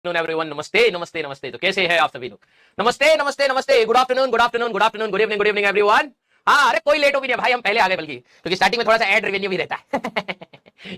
Everyone, नमस्ते नमस्ते नमस्ते। तो कैसे हैं आप सभी लोग? नमस्ते नमस्ते नमस्ते, good afternoon good afternoon good afternoon, good evening everyone. हाँ, अरे कोई लेट हो भी नहीं भाई, हम पहले आ गए, बल्कि क्योंकि स्टार्टिंग में थोड़ा सा एड रेवेन्यू भी रहता है।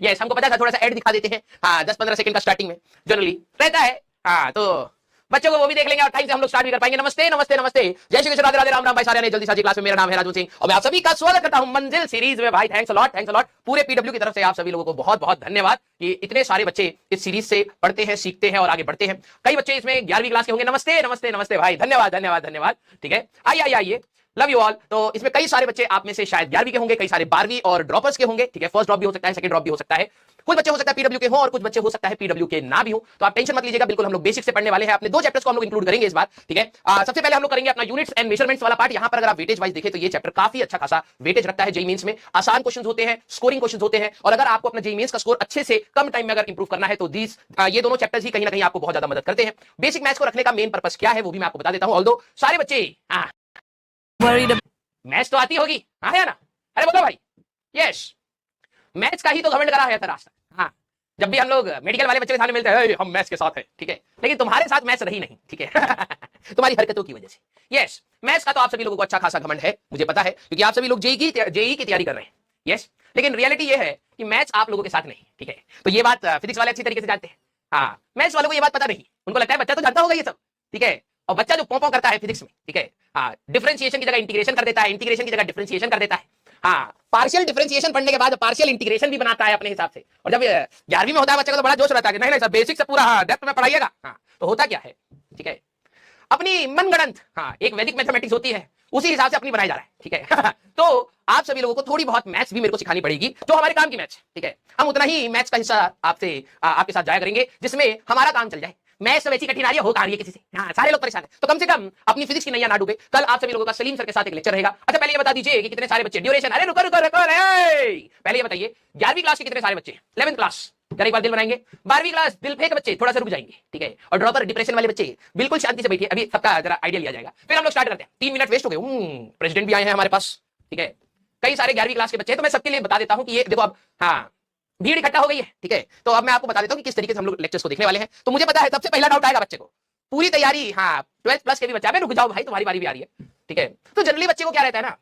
यस, हमको पता था, थोड़ा सा एड दिखा देते हैं। हाँ, 10-15 सेकंड का स्टार्टिंग में जनरली रहता है। हाँ, तो बच्चों को वो भी देख लेंगे और टाइम से हम लोग स्टार्ट भी कर पाएंगे। नमस्ते नमस्ते नमस्ते, जय श्री कृष्ण, राधे राधे, राम राम भाई सारे ने जल्दी साजी क्लास में। मेरा नाम है राजू सिंह और मैं आप सभी का स्वागत करता हूं मंजिल सीरीज में। भाई थैंक्स अ लॉट पूरे पीडब्ल्यू की तरफ से आप सभी लोगों को बहुत बहुत धन्यवाद कि इतने सारे बच्चे इस सीरीज से पढ़ते हैं, सीखते हैं और आगे बढ़ते हैं। कई बच्चे इसमें 11वीं क्लास के होंगे। नमस्ते नमस्ते नमस्ते भाई, धन्यवाद धन्यवाद धन्यवाद। ठीक है, आइए आइए आइए, लव यू ऑल। तो इसमें कई सारे बच्चे आप में से शायद 11वीं के होंगे, कई सारे 12वीं और ड्रॉपर्स के होंगे। ठीक है, फर्स्ट ड्रॉप भी हो सकता है, सेकंड ड्रॉप भी हो सकता है। कुछ बच्चे हो सकता है पीडब्ल्यू के हो और कुछ बच्चे हो सकता है पीडब्ल्यू के ना भी हो। तो आप टेंशन मत लीजिएगा, बिल्कुल हम लोग बेसिक से पढ़ने वाले हैं। अपने 2 चैप्टर्स को हम लोग इंक्लूड करेंगे इस बार। ठीक है, सबसे पहले हम लोग करेंगे अपना यूनिट्स एंड मेजरमेंट्स वाला पार्ट। यहां पर अगर आप वेटेज वाइज देखें तो ये चैप्टर काफी अच्छा खासा वेटेज रखता है। जेईई मेंस में आसान क्वेश्चंस होते हैं, स्कोरिंग क्वेश्चंस होते हैं, और अगर आपको अपना जेईई मेंस का स्कोर अच्छे से कम टाइम में अगर इंप्रूव करना है तो ये दोनों चैप्टर्स ही कहीं ना कहीं आपको बहुत ज्यादा मदद करते हैं। बेसिक मैथ्स को रखने का मेन पर्पस क्या है वो भी मैं आपको बता देता हूं। ऑल्दो सारे बच्चे मैथ्स तो आती होगी, हाँ है ना? अरे बोलो भाई, यस, मैथ्स का ही तो घमंड करा है रास्ता। हाँ, जब भी हम लोग मेडिकल वाले बच्चे के सामने मिलते हैं, हम मैथ्स के साथ हैं, ठीक है, लेकिन तुम्हारे साथ मैथ्स रही नहीं, ठीक है। तुम्हारी हरकतों की वजह से। यस, मैथ्स का तो आप सभी लोगों को अच्छा खासा घमंड है, मुझे पता है, क्योंकि आप सभी लोग जेईई की तैयारी कर रहे हैं। यस, लेकिन रियलिटी ये है कि मैथ्स आप लोगों के साथ नहीं, ठीक है। तो ये बात फिजिक्स वाले अच्छी तरीके से जानते हैं। हाँ, मैथ्स वालों को ये बात पता नहीं, उनको लगता है बच्चा तो जानता होगा ये सब, ठीक है। और बच्चा जो पॉ करता है फिजिक्स में, ठीक है, हाँ, डिफरेंशिएशन की जगह इंटीग्रेशन कर देता है, इंटीग्रेशन की जगह डिफरेंशिएशन कर देता है। हाँ, पार्शियल डिफरेंशिएशन पढ़ने के बाद पार्शियल इंटीग्रेशन भी बनाता है अपने हिसाब से। और जब 11वीं में होता है बच्चे को तो बड़ा जोश रहता है कि नहीं नहीं सर, बेसिक से पूरा हाँ डेप्थ में पढ़ाइएगा। हाँ, तो होता क्या है, ठीक है, अपनी मनगढ़ंत हाँ एक वैदिक मैथमेटिक्स होती है, उसी हिसाब से अपनी बनाया जा रहा है, ठीक है। तो आप सभी लोगों को थोड़ी बहुत मैथ्स भी मेरे को सिखानी पड़ेगी, जो हमारे काम की मैथ्स, ठीक है। हम उतना ही मैथ्स का हिस्सा आपके साथ जाया करेंगे जिसमें हमारा काम चल जाए। मैथ्स तो वैसी कठिन आ रही हो रही है किसी से, हाँ, सारे लोग परेशान हैं, तो कम से कम अपनी फिजिक्स की नैया ना डूबे। कल आप सभी लोगों का सलीम सर के साथ एक लेक्चर रहेगा। अच्छा, पहले ये बता दीजिए कि कितने सारे बच्चे ड्यूरेशन, अरे रुको रुको रुको, पहले ये बताइए 11वीं क्लास के कितने सारे बच्चे, 11th क्लास एक बार दिल बनाएंगे, 12वीं क्लास दिल फेंक बच्चे थोड़ा सा रुक जाएंगे, ठीक है, और ड्रॉपर डिप्रेशन वाले बच्चे बिल्कुल शांति से बैठिए, अभी सबका जरा आइडिया लिया जाएगा, फिर हम लोग स्टार्ट करते हैं। 3 मिनट वेस्ट हो गए, प्रेसिडेंट भी आए हैं हमारे पास, ठीक है, कई सारे 11वीं क्लास के बच्चे हैं, तो मैं सबके लिए बता देता हूं कि ये देखो अब हाँ भीड़ इकट्ठा हो गई है, ठीक है। तो अब मैं आपको बता देता हूं कि किस तरीके से हम लोग लेक्चर्स को देखने वाले हैं। तो मुझे पता है सबसे पहला डाउट आएगा बच्चे को, पूरी तैयारी, हाँ 12th प्लस के भी बच्चे, रुक जाओ भाई तुम्हारी बारी भी आ रही है, ठीक है। तो जनरली बच्चे को क्या रहता है ना,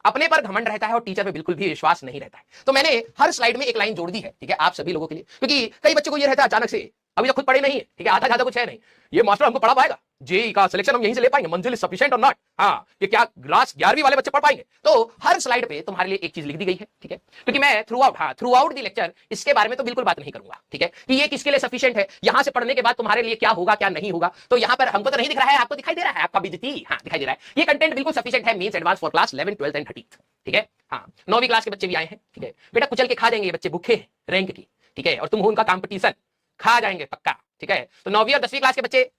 अपने पर घमंड रहता है और टीचर पे बिल्कुल भी विश्वास नहीं रहता है। तो मैंने हर स्लाइड में एक लाइन जोड़ दी है, ठीक है, आप सभी लोगों के लिए, क्योंकि कई बच्चों को ये रहता है अचानक से, अभी तक खुद पढ़े नहीं है, ठीक है, आता ज्यादा कुछ है नहीं, ये मास्टर हमको पढ़ा पाएगा, जेईई का सिलेक्शन हम यहीं से ले पाएंगे, मंजिल इज सफिशिएंट और नॉट, हाँ, ये क्या क्लास 11वीं वाले बच्चे पढ़ पाएंगे? तो हर स्लाइड पे तुम्हारे लिए एक चीज लिख दी गई है, ठीक है, क्योंकि मैं थ्रू आउट द लेक्चर इसके बारे में तो बिल्कुल बात नहीं करूंगा, ठीक है, कि ये किसके लिए सफिशिएंट है, यहां से पढ़ने के बाद तुम्हारे लिए क्या होगा क्या नहीं होगा। तो यहां पर हमको तो नहीं दिख रहा है, आपको दिखाई दे रहा है, आपका बेइज्जती, हाँ दिखाई दे रहा है। ये कंटेंट बिल्कुल सफिशिएंट है, means advance for class 11th 12th and 13th, ठीक है। हाँ, 9वीं क्लास के बच्चे भी आए हैं, ठीक है, बेटा कुचल के खा जाएंगे, बच्चे भूखे हैं रैंक की, ठीक है, और तुम हो उनका कंपटीशन, खा जाएंगे पक्का, ठीक है। तो 9वीं और 10वीं क्लास के बच्चे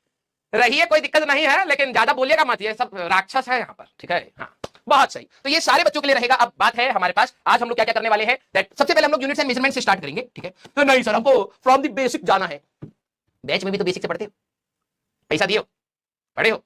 रहिए, कोई दिक्कत नहीं है, लेकिन ज्यादा बोलिएगा मत, ये सब राक्षस है यहाँ पर, ठीक है। हाँ, बहुत सही, तो ये सारे बच्चों के लिए रहेगा। अब बात है हमारे पास आज हम लोग क्या क्या करने वाले हैं, सबसे पहले हम लोग यूनिट्स एंड मेजरमेंट से स्टार्ट करेंगे, ठीक है। तो नहीं सर, हमको फ्रॉम द बेसिक जाना है, बैच में भी तो बेसिक से पढ़ते हो, पैसा दिए हो, पढ़े हो,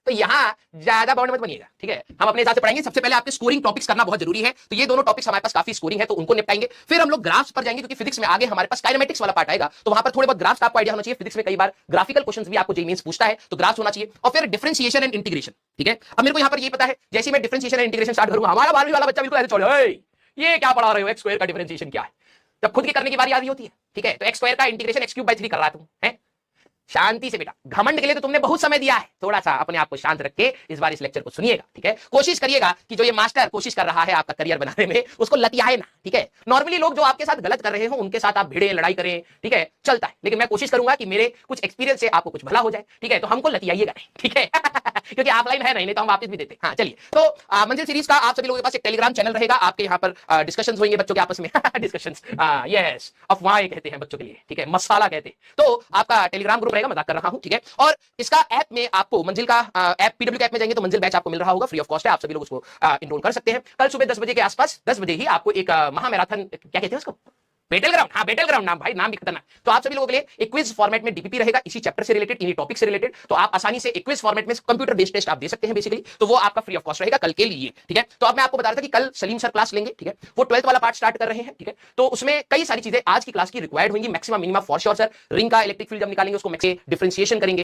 तो यहां ज्यादा बाउंड मत बनिएगा, ठीक है, हम अपने हिसाब से पढ़ाएंगे। सबसे पहले आपके स्कोरिंग टॉपिक्स करना बहुत जरूरी है, तो ये दोनों टॉपिक्स हमारे पास काफी स्कोरिंग है, तो उनको निपटाएंगे। फिर हम लोग ग्राफ्स पर जाएंगे, क्योंकि फिजिक्स में आगे हमारे पास काइनेमेटिक्स वाला पार्ट आएगा, तो वहां पर थोड़े बहुत ग्राफ्स का आपको आइडिया होना चाहिए। फिजिक्स में कई बार ग्राफिकल क्वेश्चंस भी आपको जेईई मेंस पूछता है, तो ग्राफ्स होना चाहिए। और फिर डिफरेंशिएशन एंड इंटीग्रेशन, ठीक है। अब मेरे को यहां पर ये पता है, जैसे मैं डिफरेंशिएशन एंड इंटीग्रेशन स्टार्ट करूंगा, हमारा 12वीं वाला बच्चा बिल्कुल ऐसे छोड़े, ये क्या पढ़ा रहे हो, एक्स स्क्वायर का डिफरेंशिएशन क्या है, जब खुद की करने की बारी आ रही होती है, ठीक है। तो एक्स स्क्वायर का इंटीग्रेशन x³ by 3 कर रहा है तुम, है शांति से बेटा, घमंड के लिए तो तुमने बहुत समय दिया है, थोड़ा सा अपने आप को शांत रख के इस बार इस लेक्चर को सुनिएगा, ठीक है। कोशिश करिएगा कि जो ये मास्टर कोशिश कर रहा है आपका करियर बनाने में, उसको लतियाए ना, ठीक है। नॉर्मली लोग जो आपके साथ गलत कर रहे हो उनके साथ आप भिड़े, लड़ाई करें, ठीक है, चलता है, लेकिन मैं कोशिश करूंगा कि मेरे कुछ एक्सपीरियंस से आपको कुछ भला हो जाए, ठीक है। तो हमको लतियाइएगा नहीं, ठीक है। क्योंकि ऑफलाइन है नहीं तो हम वापस भी देते। हाँ चलिए, तो मंजिल सीरीज का आप सभी लोगों के पास एक टेलीग्राम चैनल रहेगा, आपके यहाँ पर डिस्कशंस होंगे बच्चों के आपस में। डिस्कशंस, यस, अफवाहें कहते हैं बच्चों के लिए, ठीक है, मसाला कहते हैं। तो आपका टेलीग्राम ग्रुप रहेगा, मजाक कर रहा हूँ, ठीक है। और इसका ऐप में आपको मंजिल का ऐप पीडब्ल्यू के ऐप में जाएंगे तो मंजिल बैच आपको मिल रहा होगा, फ्री ऑफ कॉस्ट है, आप सभी लोग उसको इनरोल कर सकते हैं। कल सुबह 10 बजे के आसपास, 10 बजे ही आपको एक महामैराथन, क्या कहते हैं उसको, बेटल ग्राउंड, हाँ बेटल ग्राउंड नाम, भाई नाम भी खतरनाक। तो आप सभी लोगों के लिए एक क्विज फॉर्मेट में डीपीपी रहेगा, इसी चैप्टर से रिलेटेड, इन्हीं टॉपिक से रिलेटेड। तो आप आसानी से एक क्विज फॉर्मेट में कंप्यूटर बेस्ड टेस्ट आप दे सकते हैं बेसिकली। तो वो आपका फ्री ऑफ कॉस्ट रहेगा कल के लिए, ठीक है। तो अब मैं आपको बता रहा था कि कल सलीम सर क्लास लेंगे, ठीक है। वो 12th वाला पार्ट स्टार्ट कर रहे हैं, ठीक है। तो उसमें कई सारी चीजें आज की क्लास की रिक्वायर्ड होंगी, maximum minimum for sure sir. Ring का इलेक्ट्रिक फील्ड जब निकालेंगे उसको डिफरेंशिएशन करेंगे,